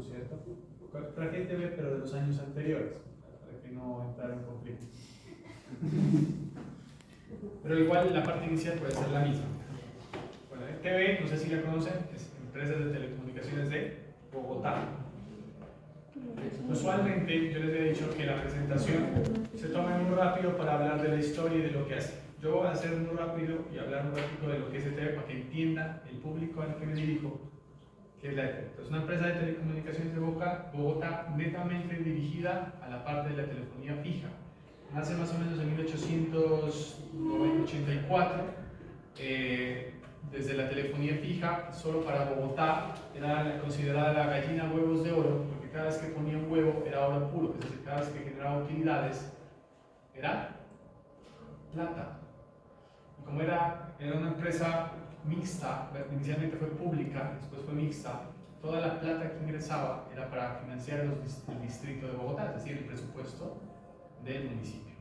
Sur, ¿cierto? Traje ETV, pero de los años anteriores, para que no entrara en conflicto. Pero igual la parte inicial puede ser la misma. Bueno, ETV, no sé si la conocen, es Empresas de Telecomunicaciones de Bogotá. Usualmente yo les he dicho que la presentación se toma muy rápido para hablar de la historia y de lo que hace. Yo voy a hacer muy rápido y hablar un ratito de lo que es ETV para que entienda el público al que me dirijo que es la ETV. Es una empresa de telecomunicaciones de Bogotá netamente dirigida a la parte de la telefonía fija. Nace más o menos en 1884, desde la telefonía fija, solo para Bogotá, era considerada la gallina huevos de oro, porque cada vez que ponía un huevo era oro puro, es decir, cada vez que generaba utilidades era plata. Y como era una empresa mixta, inicialmente fue pública, después fue mixta, toda la plata que ingresaba era para financiar el distrito de Bogotá, es decir, el presupuesto del municipio,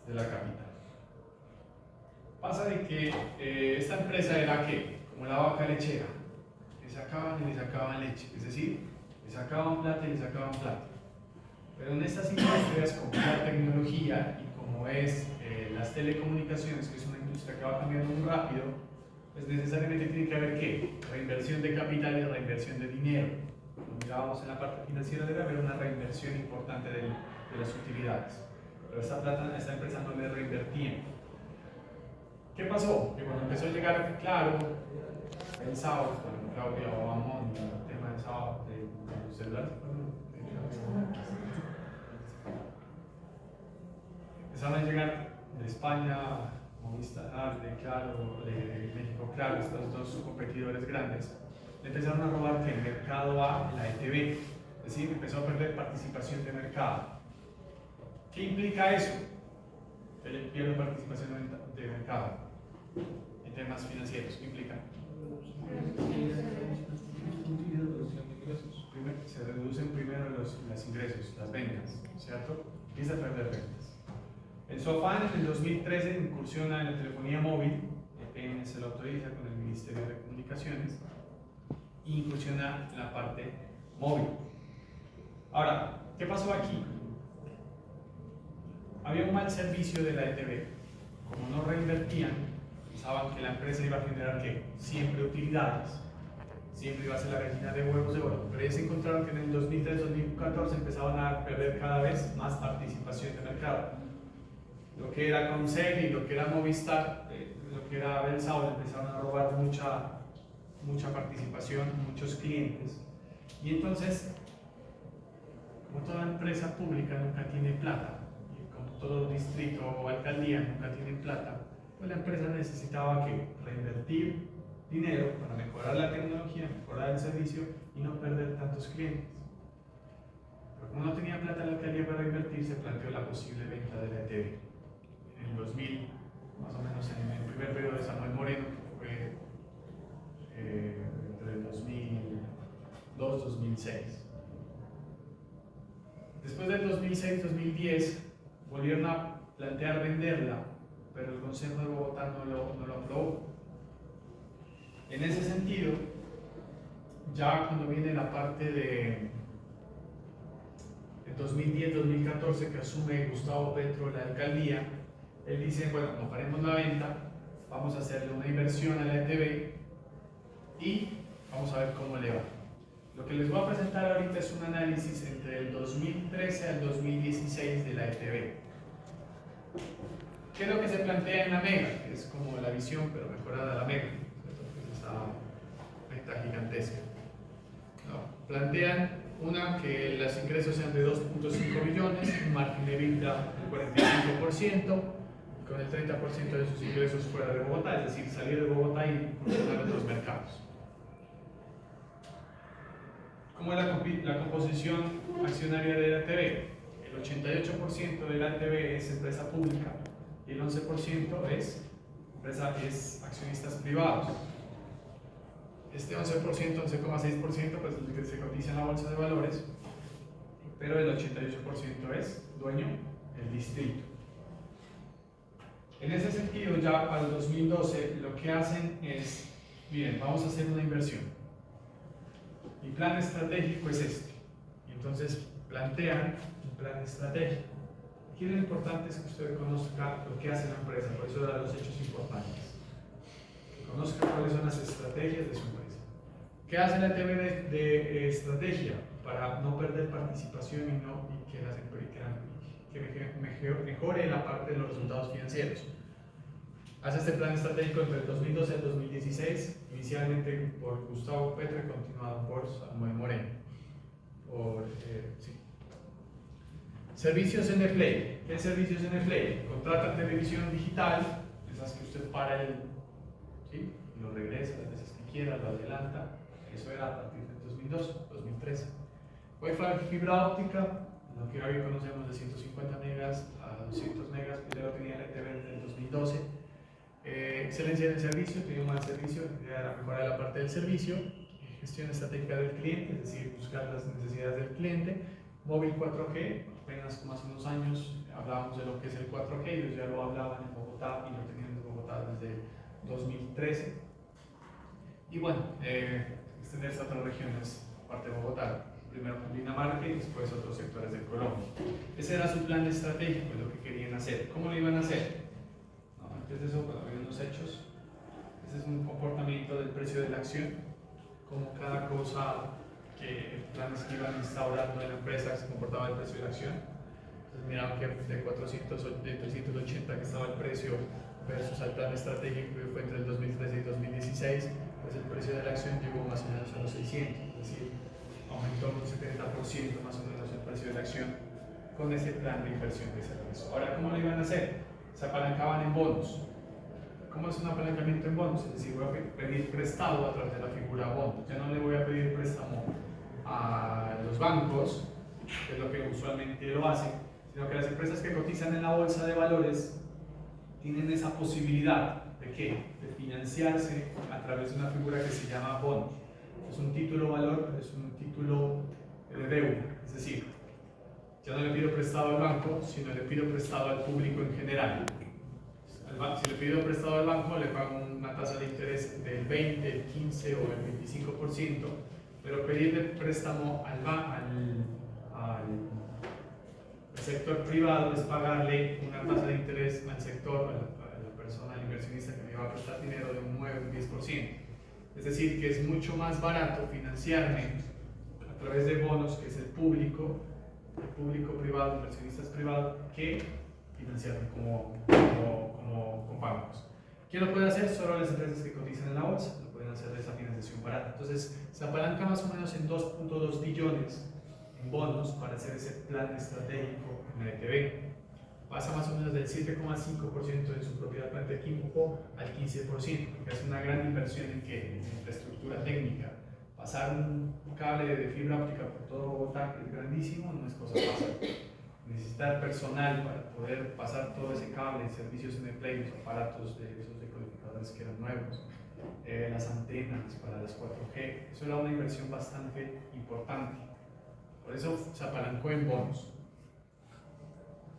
de la capital. Pasa de que esta empresa era que, como la vaca lechera, le sacaban y le sacaban leche, es decir, le sacaban plata y le sacaban plata. Pero en estas industrias, como la tecnología y como es las telecomunicaciones, que es una industria que va cambiando muy rápido, pues necesariamente tiene que haber ¿qué? Reinversión de capital y reinversión de dinero. Como mirábamos en la parte financiera, debe haber una reinversión importante de las utilidades. Pero esta empresa no le reinvertía. ¿Qué pasó? Que cuando empezó a llegar, claro, el sábado, con Claudia Obamón, el tema del sábado, de los celulares, empezaron a llegar de España, Movistar, de Claro, de México, Claro, estos dos competidores grandes, le empezaron a robar el mercado a la ETV, es decir, empezó a perder participación de mercado. ¿Qué implica eso? Que le pierde participación de mercado en temas financieros. ¿Qué implica? Se reducen primero los ingresos, las ventas, ¿cierto? Empieza a perder ventas. En su afán, en el 2013 incursiona en la telefonía móvil, EPN se lo autoriza con el Ministerio de Comunicaciones, e incursiona en la parte móvil. Ahora, ¿qué pasó aquí? Había un mal servicio de la ETV. Como no reinvertían, pensaban que la empresa iba a generar ¿qué? Siempre utilidades, siempre iba a ser la gallina de huevos de oro. Pero ellos se encontraron que en el 2003-2014 empezaban a perder cada vez más participación de mercado. Lo que era Concel y lo que era Movistar, lo que era Belsao, empezaron a robar mucha participación, muchos clientes. Y entonces, como toda empresa pública nunca tiene plata, y como todo distrito o alcaldía nunca tienen plata, pues la empresa necesitaba que reinvertir dinero para mejorar la tecnología, mejorar el servicio y no perder tantos clientes. Pero como no tenía plata la alcaldía para reinvertir, se planteó la posible venta de la ETV. En el 2000, más o menos en el primer periodo de Samuel Moreno, que fue entre el 2002-2006. Después del 2006-2010 volvieron a plantear venderla, pero el Consejo de Bogotá no lo aprobó. En ese sentido, ya cuando viene la parte de 2010-2014 que asume Gustavo Petro la alcaldía, él dice, bueno, no paremos la venta, vamos a hacerle una inversión a la ETV y vamos a ver cómo le va. Lo que les voy a presentar ahorita es un análisis entre el 2013 al 2016 de la ETV. ¿Qué es lo que se plantea en la Mega? Que es como la visión, pero mejorada la Mega, es esa meta gigantesca. No, plantean que los ingresos sean de 2.5 billones, un margen de EBITDA del 45%, y con el 30% de sus ingresos fuera de Bogotá, es decir, salir de Bogotá y incursionar en otros mercados. ¿Cómo es la composición accionaria de la ETV? El 88% de la ETV es empresa pública y el 11% es accionistas privados. Este 11%, 11,6%, pues el que se cotiza en la bolsa de valores, pero el 88% es dueño del distrito. En ese sentido, ya para el 2012, lo que hacen es, miren, vamos a hacer una inversión. Y plan estratégico es este. Y entonces plantean un plan estratégico. Aquí lo importante es que usted conozca lo que hace la empresa, por eso eran los hechos importantes. Que conozca cuáles son las estrategias de su empresa. ¿Qué hace la ETB de estrategia? Para no perder participación y que mejore la parte de los resultados financieros. Hace este plan estratégico entre el 2012 y el 2016, inicialmente por Gustavo Petro y continuado por Samuel Moreno. Sí. Servicios NPlay. ¿Qué es servicios NPlay? Contrata televisión digital, esas que usted para ¿sí? Y lo regresa las veces que quiera, lo adelanta. Eso era a partir del 2002, 2013. Wi-Fi fibra óptica, lo que hoy conocemos de 150 megas a 200 megas, que ya lo tenía la ETB desde el 2012. Excelencia en el servicio, tiene un mal servicio, la mejora de la parte del servicio. Gestión estratégica del cliente, es decir, buscar las necesidades del cliente. Móvil 4G, apenas como hace unos años hablábamos de lo que es el 4G, ellos ya lo hablaban en Bogotá y lo tenían en Bogotá desde 2013. Y bueno, extenderse a otras regiones, aparte de Bogotá, primero Dinamarca y después otros sectores de Colombia. Ese era su plan estratégico, lo que querían hacer. ¿Cómo lo iban a hacer? No, antes de eso, cuando había unos hechos, ese es un comportamiento del precio de la acción, como cada cosa que planes que iban instaurando en la empresa se comportaba el precio de la acción. Entonces miraron que de 380 que estaba el precio versus al plan estratégico que fue entre el 2013 y 2016, pues el precio de la acción llegó más o menos a los 600, es decir, aumentó un 70% más o menos el precio de la acción con ese plan de inversión que se realizó. Ahora, ¿cómo lo iban a hacer? Se apalancaban en bonos. ¿Cómo es un apalancamiento en bonos? Es decir, voy a pedir prestado a través de la figura bono. Ya no le voy a pedir préstamo a los bancos, que es lo que usualmente lo hacen, sino que las empresas que cotizan en la bolsa de valores tienen esa posibilidad de ¿qué? De financiarse a través de una figura que se llama bono. Es un título valor, pero es un título de deuda. Es decir, ya no le pido prestado al banco, sino le pido prestado al público en general. Si le pido prestado al banco, le pago una tasa de interés del 20, el 15 o el 25%, pero pedirle préstamo al sector privado es pagarle una tasa de interés al sector, a la persona, al inversionista que me va a prestar dinero de un 9 o un 10%. Es decir, que es mucho más barato financiarme a través de bonos, que es el público privado, inversionistas privados, que financiarme con bancos. ¿Quién lo puede hacer? Solo las empresas que cotizan en la bolsa lo pueden hacer de esa financiación barata. Entonces, se apalanca más o menos en 2.2 billones en bonos para hacer ese plan estratégico en la ETB. Pasa más o menos del 7,5% de su propiedad plant de equipo al 15%, porque es una gran inversión en infraestructura técnica. Pasar un cable de fibra óptica por todo Bogotá, que es grandísimo, no es cosa fácil. Necesitar personal para poder pasar todo ese cable, servicios NPlay, los aparatos de esos decodificadores que eran nuevos, las antenas para las 4G, eso era una inversión bastante importante. Por eso se apalancó en bonos.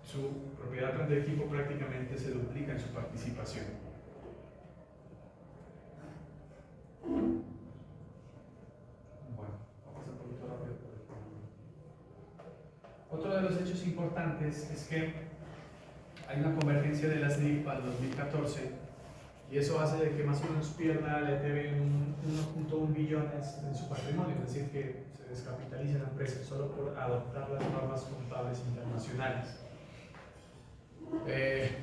Su propiedad de equipo prácticamente se duplica en su participación. Bueno, vamos a pasar un poquito rápido por el. Otro de los hechos importantes es que hay una convergencia de las NIF al 2014 y eso hace de que más o menos pierda la ETB 1.1 billones en su patrimonio, es decir, que se descapitaliza la empresa solo por adoptar las normas contables internacionales.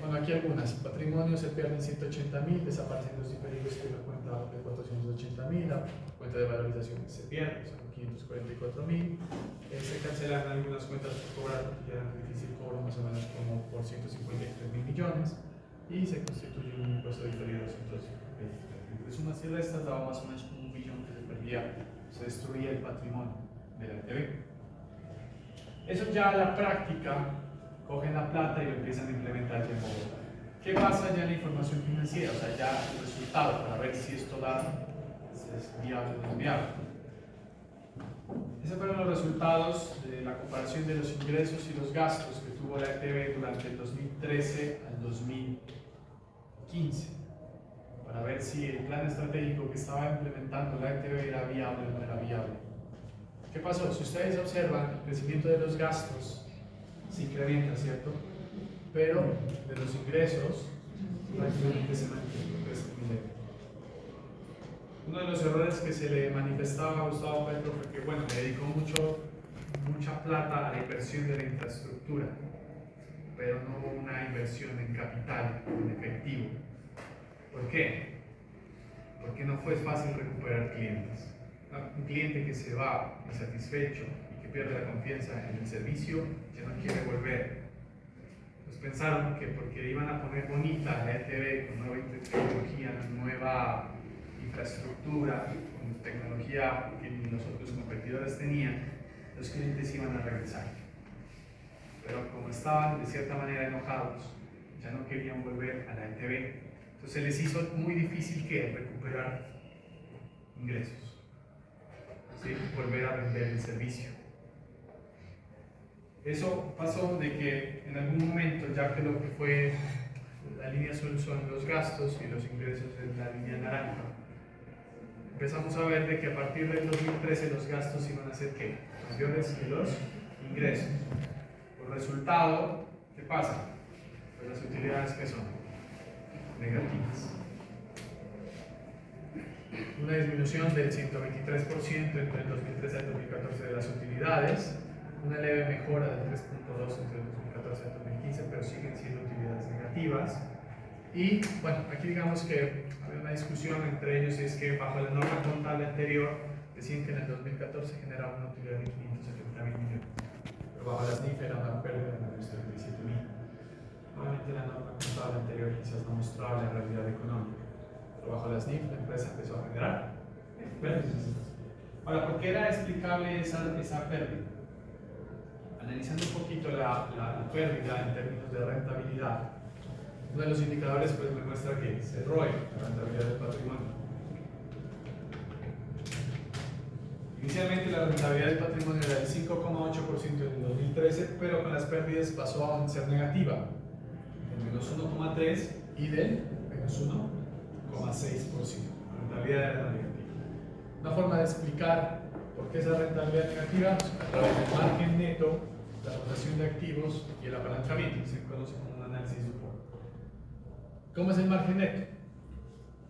Bueno, aquí algunas. Patrimonio se pierden 180.000, desaparecen los diferidos de la cuenta de 480.000, la cuenta de valorización se pierde, son 544.000. Se cancelan algunas cuentas por cobrar porque ya era difícil cobro, más o menos como por 153.000 millones, y se constituye un impuesto diferido de 153.000. De sumas y restas daba más o menos como 1 billón que se perdía, se destruía el patrimonio de la ETB. Eso ya a la práctica cogen la plata y lo empiezan a implementar aquí en Bogotá. ¿Qué pasa ya en la información financiera? O sea, ya el resultado para ver si esto es viable o no es viable. Esos fueron los resultados de la comparación de los ingresos y los gastos que tuvo la ETB durante el 2013 al 2015, para ver si el plan estratégico que estaba implementando la ETB era viable o no era viable. ¿Qué pasó? Si ustedes observan, el crecimiento de los gastos se incrementa, ¿cierto? Pero de los ingresos prácticamente se mantiene. Uno de los errores que se le manifestaba a Gustavo Petro fue que, bueno, le dedicó mucha plata a la inversión de la infraestructura, pero no hubo una inversión en capital, en efectivo. ¿Por qué? Porque no fue fácil recuperar clientes. Un cliente que se va insatisfecho y que pierde la confianza en el servicio ya no quiere volver. Pues pensaron que porque iban a poner bonita la ETV con nueva tecnología, nueva infraestructura, con tecnología que ni los otros competidores tenían, los clientes iban a regresar. Pero como estaban de cierta manera enojados, ya no querían volver a la ETV. Entonces les hizo muy difícil que recuperar ingresos, ¿sí? Volver a vender el servicio. Eso pasó de que en algún momento, ya que lo que fue la línea azul son los gastos y los ingresos es la línea naranja, empezamos a ver de que a partir del 2013 los gastos iban a ser ¿qué? Mayores que los ingresos. Por resultado, ¿qué pasa? Pues las utilidades que son negativas. Una disminución del 123% entre el 2013 y el 2014 de las utilidades, una leve mejora del 3.2% entre el 2014 y el 2015, pero siguen siendo utilidades negativas. Y bueno, aquí digamos que había una discusión entre ellos, y es que bajo la norma contable anterior decían que en el 2014 generaba una utilidad de 570.000 millones, pero bajo las NIF era una pérdida de 37.000. Obviamente la norma contable anterior quizás no mostraba la realidad económica, pero bajo las NIF la empresa empezó a generar pérdidas. Ahora, ¿por qué era explicable esa pérdida? Analizando un poquito la pérdida en términos de rentabilidad, uno de los indicadores pues me muestra que es el ROE, la rentabilidad del patrimonio. Inicialmente la rentabilidad del patrimonio era del 5,8% en el 2013, pero con las pérdidas pasó a ser negativa, del menos 1,3% y del menos 1,6%. La rentabilidad era negativa. Una forma de explicar por qué esa rentabilidad negativa, a través del margen neto, la rotación de activos y el apalancamiento, se conoce como un análisis de UPO. ¿Cómo es el margen neto?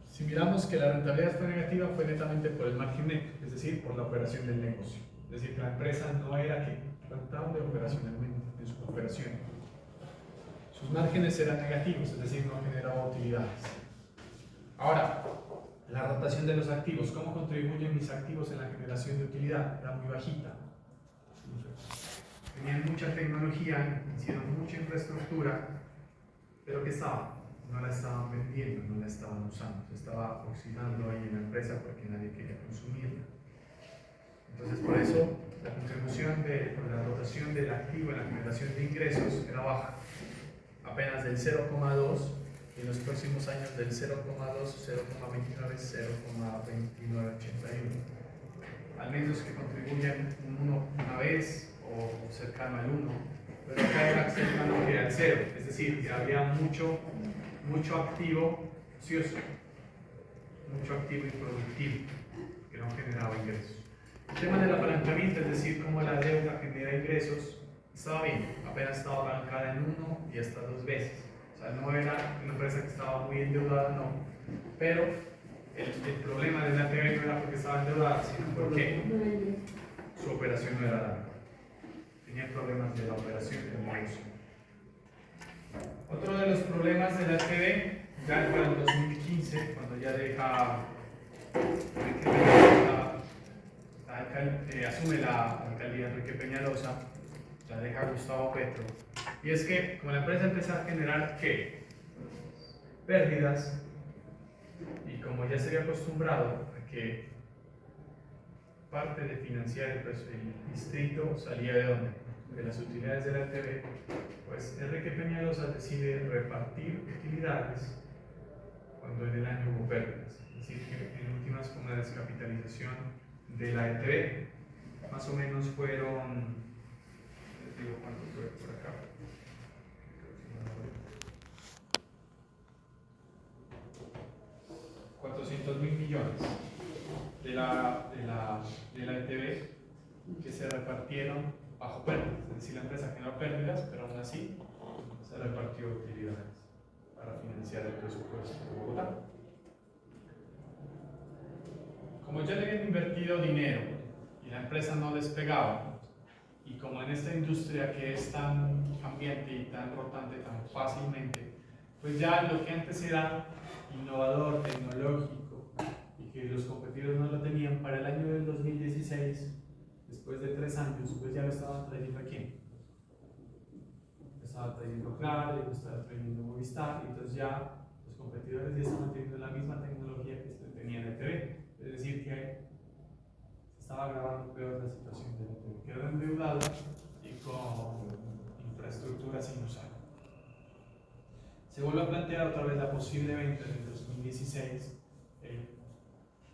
Si miramos que la rentabilidad fue negativa, fue netamente por el margen neto, es decir, por la operación del negocio. Es decir, que la empresa no era que rentable operacionalmente en su operación. Sus márgenes eran negativos, es decir, no generaba utilidades. Ahora, la rotación de los activos, ¿cómo contribuyen mis activos en la generación de utilidad? Era muy bajita. Tenían mucha tecnología, hicieron mucha infraestructura, pero ¿qué estaba? No la estaban vendiendo, no la estaban usando, se estaba oxidando ahí en la empresa porque nadie quería consumirla. Entonces, por eso la contribución de la rotación del activo en la generación de ingresos era baja, apenas del 0,2, y en los próximos años del 0,2, 0,29, 0,2981. Al menos que contribuyan un 1 una vez o cercano al 1, pero acá era cercano que al 0, es decir, que había mucho activo ocioso, mucho activo improductivo que no generaba ingresos. El tema del apalancamiento, es decir, cómo la deuda genera ingresos, estaba bien, apenas estaba apalancada en 1 y hasta 2 veces. O sea, no era una empresa que estaba muy endeudada, no. Pero el problema de la TV no era porque estaba endeudada, sino porque su operación no era larga. Tenía problemas de la operación del negocio. Otro de los problemas de la TV, ya para el 2015, cuando ya asume la alcaldía Enrique Peñalosa, la deja Gustavo Petro. Y es que, como la empresa empezó a generar ¿qué? Pérdidas, y como ya se había acostumbrado a que parte de financiar el distrito salía de dónde? De las utilidades de la TV, pues Enrique Peñalosa decide repartir utilidades cuando en el año hubo pérdidas. Es decir, que en últimas fue una descapitalización de la ETV. Más o menos fueron, les digo cuánto fue por acá. 400.000 millones de la ETV que se repartieron bajo pérdidas, es decir, la empresa generó pérdidas, pero aún así se repartió utilidades para financiar el presupuesto de Bogotá. Como ya le habían invertido dinero y la empresa no despegaba, y como en esta industria que es tan cambiante y tan rotante tan fácilmente, pues ya lo que antes era innovador, tecnológico, y que los competidores no lo tenían, para el año del 2016, después de 3 años, pues ya lo estaban trayendo a quién. Lo estaba trayendo Claro, lo estaba trayendo Movistar, y entonces ya los competidores ya estaban teniendo la misma tecnología que se tenía en ETV. Es decir, que se estaba agravando peor la situación de ETV. Quedó endeudado y con infraestructura sin usar. Se vuelve a plantear otra vez la posible venta en el 2016. El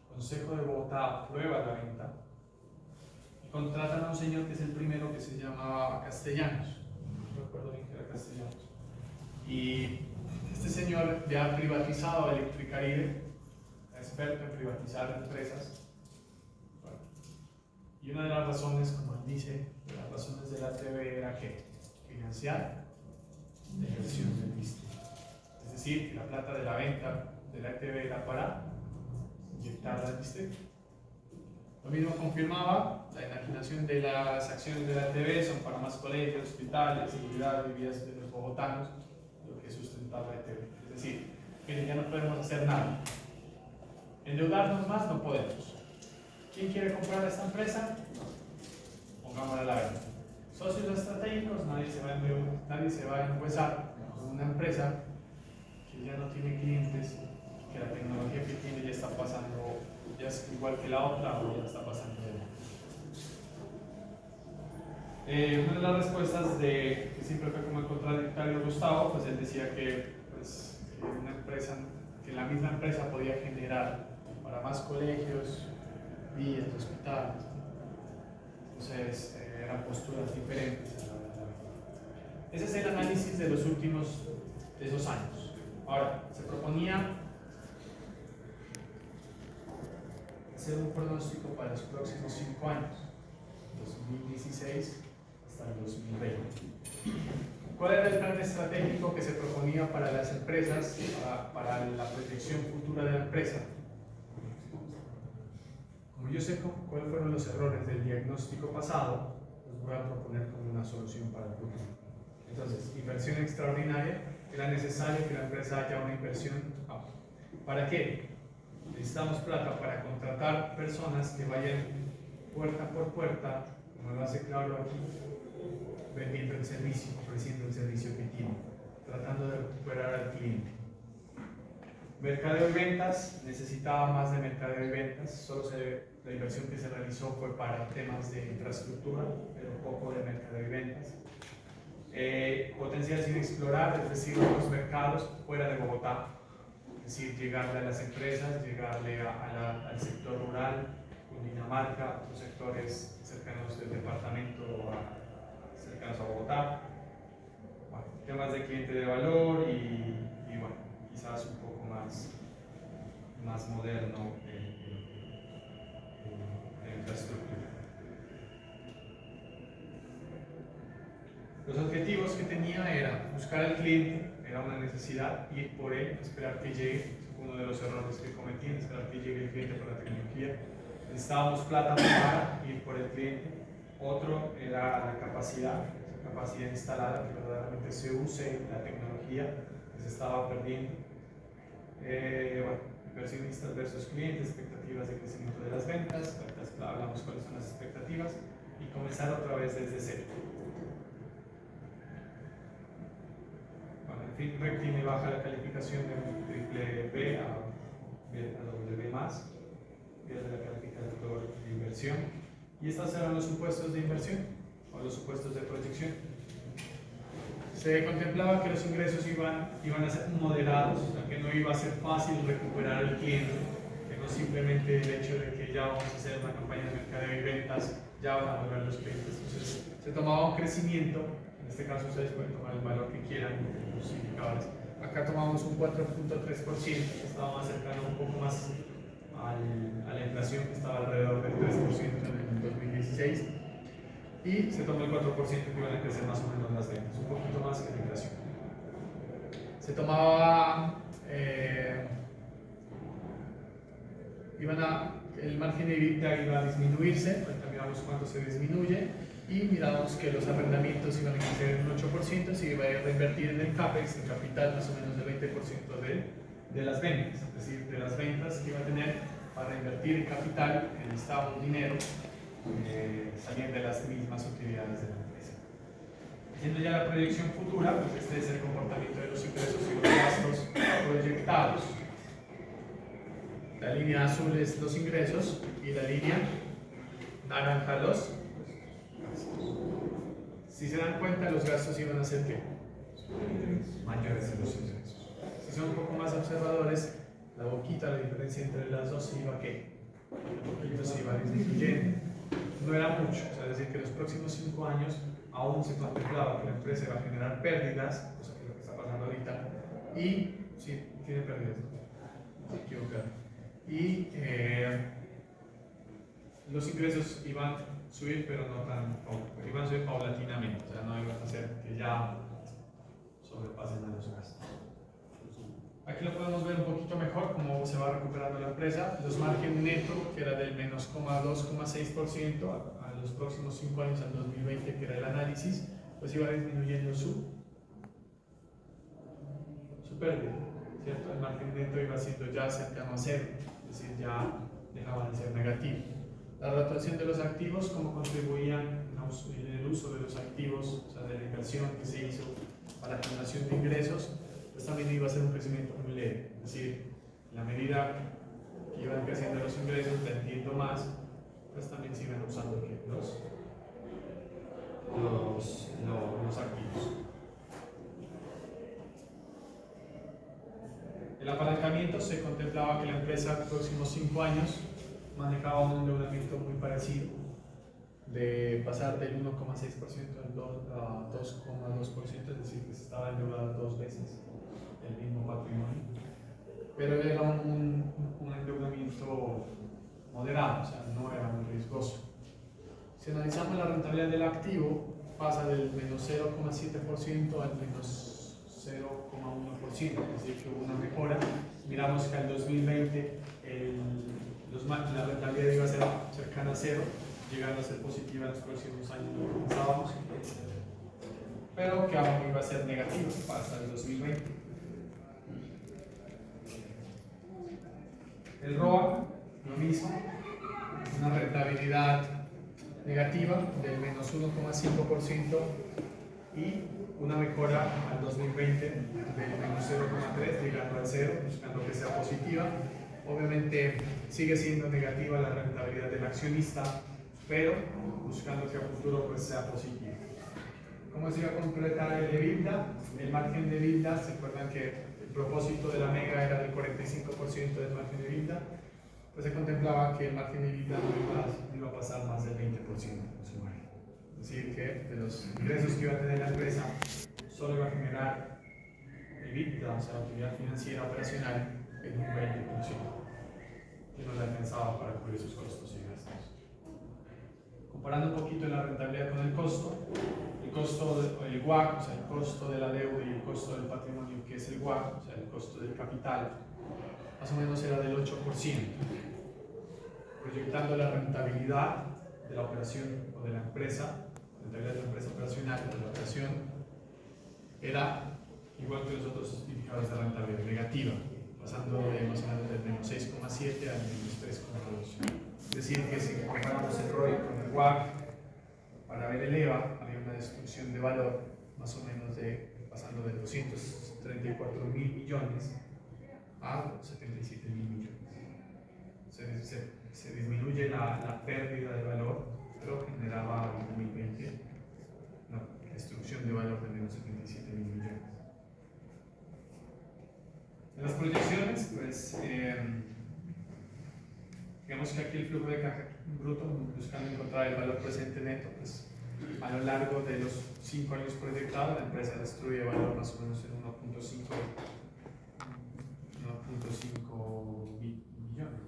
Consejo de Bogotá aprueba la venta y contratan a un señor que es el primero, que se llamaba Castellanos. No recuerdo bien que era Castellanos. Y este señor ya ha privatizado Electricaribe, experto en privatizar empresas. Bueno, y una de las razones, como él dice, de las razones de la TV era que financiar la inversión del distrito. Es decir, que la plata de la venta de la ETV era para inyectarla al distrito. Lo mismo confirmaba la enajenación de las acciones de la ETV, son para más colegios, hospitales, seguridad, viviendas de los bogotanos, lo que sustentaba la ETV. Es decir, que ya no podemos hacer nada. Endeudarnos más no podemos. ¿Quién quiere comprar esta empresa? Pongámosla a la venta. Socios estratégicos, nadie se va a enhuesar con una empresa que ya no tiene clientes, que la tecnología que tiene ya está pasando, ya es igual que la otra o ya está pasando de una de las respuestas que siempre fue como el contradictorio Gustavo, pues él decía que, pues, que una empresa, que la misma empresa podía generar para más colegios, vías, hospitales. Entonces eran posturas diferentes. Ese es el análisis de los últimos de esos años. Ahora, se proponía hacer un pronóstico para los próximos 5 años, 2016 hasta el 2020. ¿Cuál era el plan estratégico que se proponía para las empresas, para la proyección futura de la empresa? Como yo sé cuáles fueron los errores del diagnóstico pasado, los voy a proponer como una solución para el futuro. Entonces, inversión extraordinaria. Era necesario que la empresa haya una inversión. ¿Para qué? Necesitamos plata para contratar personas que vayan puerta por puerta, como lo hace Claro aquí, vendiendo el servicio, ofreciendo el servicio que tiene, tratando de recuperar al cliente. Mercadeo y ventas, necesitaba más de mercadeo y ventas, la inversión que se realizó fue para temas de infraestructura, pero poco de mercadeo y ventas. Potencial sin explorar, es decir, los mercados fuera de Bogotá, es decir, llegarle a las empresas, llegarle al sector rural, Cundinamarca, los sectores cercanos del departamento, cercanos a Bogotá. Bueno, temas de cliente de valor y bueno, quizás un poco más moderno de infraestructura. Los objetivos que tenía era buscar al cliente, era una necesidad, ir por él, esperar que llegue, uno de los errores que cometí, esperar que llegue el cliente por la tecnología. Necesitábamos plata para ir por el cliente. Otro era la capacidad instalada, que verdaderamente se use la tecnología que se estaba perdiendo. Bueno, inversionistas versus clientes, expectativas de crecimiento de las ventas, hablamos cuáles son las expectativas y comenzar otra vez desde cero. Bueno, el feedback tiene baja la calificación de triple B a W+, pierde la calificador de inversión, y estos eran los supuestos de inversión o los supuestos de proyección. Se contemplaba que los ingresos iban a ser moderados, o sea, que no iba a ser fácil recuperar al cliente, que no simplemente el hecho de que ya vamos a hacer una campaña de mercadeo y ventas, ya van a volver los clientes. Entonces se tomaba un crecimiento, en este caso ustedes pueden tomar el valor que quieran, los indicadores. Acá tomamos un 4.3%, estaba más cercano un poco más a la inflación, que estaba alrededor del 3% en el 2016. y se toma el 4% que iban a crecer más o menos las ventas, un poquito más que la inflación. Se tomaba, el margen de EBITDA iba a disminuirse, ahorita miramos cuánto se disminuye, y miramos que los arrendamientos iban a crecer en un 8%, se iba a reinvertir en el CAPEX, en capital, más o menos del 20% de las ventas, es decir, de las ventas que iba a tener para reinvertir en capital, necesitaba un dinero, salían de las mismas utilidades de la empresa. Haciendo ya la proyección futura, pues este es el comportamiento de los ingresos y los gastos proyectados. La línea azul es los ingresos y la línea naranja los gastos. Si se dan cuenta, los gastos iban a ser ¿qué? Mayores de los ingresos. Si son un poco más observadores, la boquita, la diferencia entre las dos se iba a ¿qué? Un poquito se iba disminuyendo. No era mucho, o sea, es decir, que en los próximos 5 años aún se contemplaba que la empresa iba a generar pérdidas, cosa que es lo que está pasando ahorita, y sí, tiene pérdidas, no se equivocaron. Y los ingresos iban a subir, pero no tan iban a subir paulatinamente, o sea, no iban a hacer que ya sobrepasen a los gastos. Aquí lo podemos ver un poquito mejor cómo se va recuperando la empresa. Los margen neto, que era del menos 2,6% a los próximos 5 años, al 2020, que era el análisis, pues iba disminuyendo su pérdida, ¿cierto? El margen neto iba siendo ya cercano a cero, es decir, ya dejaban de ser negativo. La rotación de los activos, cómo contribuían en el uso de los activos, o sea, de la inversión que se hizo para la generación de ingresos, pues también iba a ser un crecimiento muy leve. Es decir, en la medida que iban creciendo los ingresos, vendiendo más, pues también se iban usando los activos. El apalancamiento se contemplaba que la empresa en los próximos 5 años manejaba un endeudamiento muy parecido, de pasar del 1,6% a 2,2%, es decir, que se estaba endeudando 2 veces el mismo patrimonio, pero era un endeudamiento moderado, o sea, no era muy riesgoso. Si analizamos la rentabilidad del activo, pasa del menos 0,7% al menos 0,1%, es decir, que hubo una mejora. Miramos que al 2020 la rentabilidad iba a ser cercana a cero, llegando a ser positiva en los próximos años, lo pensábamos, pero que aún iba a ser negativa hasta el 2020. El ROA, lo mismo, una rentabilidad negativa del menos 1,5% y una mejora al 2020 del menos 0,3, llegando al 0, buscando que sea positiva. Obviamente sigue siendo negativa la rentabilidad del accionista, pero buscando que a futuro pues sea positiva. ¿Cómo se iba a completar el EBITDA? El margen de EBITDA, ¿se acuerdan que el propósito de la mega era del 45% del margen de EBITDA? Pues se contemplaba que el margen de EBITDA no iba a pasar más del 20% en su margen. Es decir, que de los ingresos que iba a tener la empresa, solo iba a generar EBITDA, o sea, utilidad financiera operacional, en un 20%, que no le alcanzaba para cubrir sus costos y gastos. Comparando un poquito la rentabilidad con el costo el WACC, o sea, el costo de la deuda y el costo del patrimonio, que es el WACC, o sea, el costo del capital, más o menos era del 8%. Proyectando la rentabilidad de la operación o de la empresa, la rentabilidad de la empresa operacional, de la operación, era igual que los otros indicadores de rentabilidad, negativa, pasando de más o menos del menos 6,7 al menos 3,2. Es decir, que si comparamos el ROI con el WACC, para ver el EVA, había una destrucción de valor más o menos pasando de 234 mil millones a 77 mil millones. Se disminuye la pérdida de valor, pero generaba en 2020 una destrucción de valor de menos 77 mil millones. En las proyecciones, pues digamos que aquí el flujo de caja bruto, buscando encontrar el valor presente neto, pues a lo largo de los 5 años proyectados, la empresa destruye valor más o menos en 1.5 billones,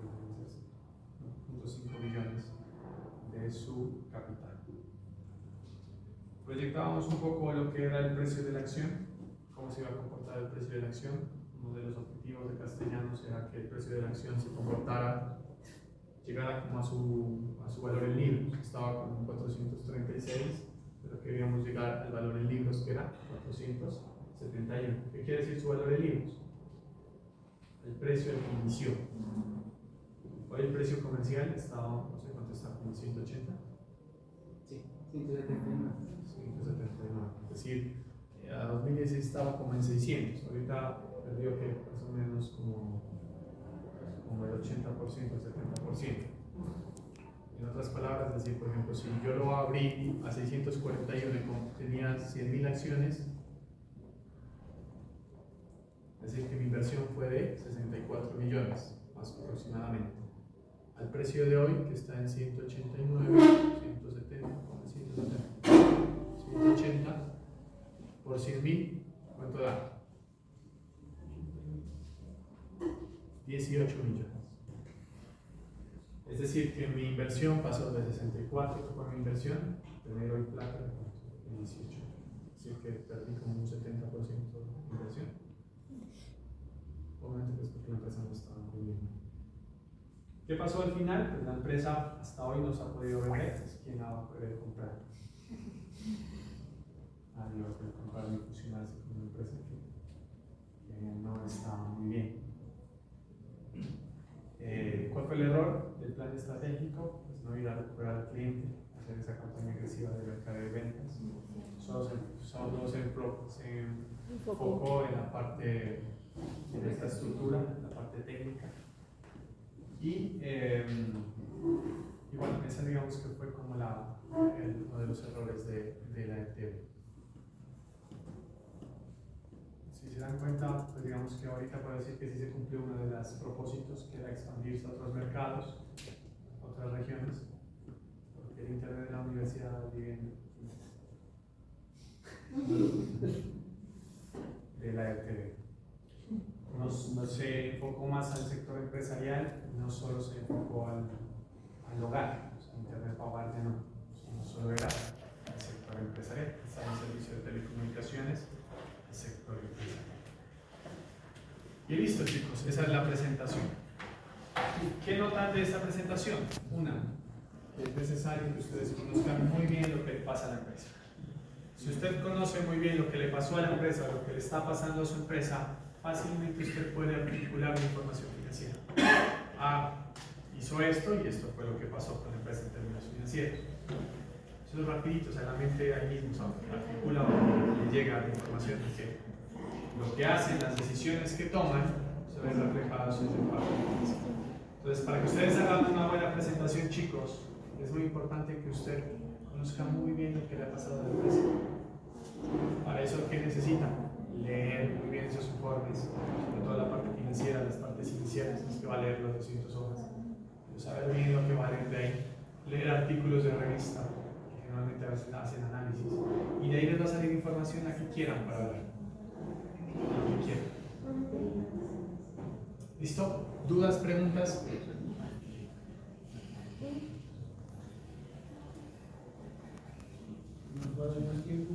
1.5 billones de su capital. Proyectábamos un poco lo que era el precio de la acción, cómo se iba a comportar el precio de la acción. Uno de los objetivos de Castellanos era que el precio de la acción se comportara, llegara como a su valor en libros. Estaba con 436, pero queríamos llegar al valor en libros que era 471. ¿Qué quiere decir su valor en libros? El precio al que inició. Hoy el precio comercial está, no sé cuánto está, como 180. Sí, 179. 179. Es decir, a 2016 estaba como en 600. Ahorita perdió que más o menos como el 80%, el 70%. En otras palabras, es decir, por ejemplo, si yo lo abrí a 641 y tenía 100.000 acciones, es decir, que mi inversión fue de 64 millones, más aproximadamente. Al precio de hoy, que está en 189, 180 por 100.000, ¿cuánto da? 18 millones. Es decir, que mi inversión pasó de 64, que fue mi inversión, tener hoy plata en 18. Es decir, que perdí como un 70% de inversión. Obviamente, pues porque la empresa no estaba muy bien. ¿Qué pasó al final? Pues la empresa hasta hoy no se ha podido vender. Pues, ¿quién la va a poder comprar? Nadie va a poder comprar ni fusionarse con una empresa que no está muy bien. ¿Cuál fue el error del plan estratégico? Pues no ir a recuperar al cliente, hacer esa campaña agresiva de mercado de ventas. Solo se enfocó en la parte, en esta estructura, en la parte técnica. Y bueno, ese digamos que fue como uno de los errores de la ETV. Si se dan cuenta, pues digamos que ahorita puedo decir que sí se cumplió uno de los propósitos, que era expandirse a otros mercados, a otras regiones, porque el internet de la universidad vive de la ETV. No se enfocó más al sector empresarial, no solo se enfocó al hogar, o sea, internet para hogar ya no solo era el sector empresarial, estaba en servicio de telecomunicaciones, el sector empresarial. Y listo, chicos, esa es la presentación. ¿Qué notan de esta presentación? Una, que es necesario que ustedes conozcan muy bien lo que le pasa a la empresa. Si usted conoce muy bien lo que le pasó a la empresa, lo que le está pasando a su empresa, fácilmente usted puede articular la información financiera. Hizo esto y esto fue lo que pasó con la empresa en términos financieros. Eso es rapidito, o sea, la mente ahí mismo articula o le llega la información de que lo que hacen, las decisiones que toman, se ven reflejados en el parte financiero. Entonces, para que ustedes hagan una buena presentación, chicos, es muy importante que usted conozca muy bien lo que le ha pasado a la empresa. Para eso, ¿qué necesita? Leer muy bien esos informes, sobre todo la parte financiera, las partes iniciales, es que va a leer los 200 hojas, pero saber bien lo que va a leer de ahí, leer artículos de revista, que generalmente a veces hacen análisis, y de ahí les va a salir información la que quieran para ver, lo que quieran. ¿Listo? ¿Dudas, preguntas?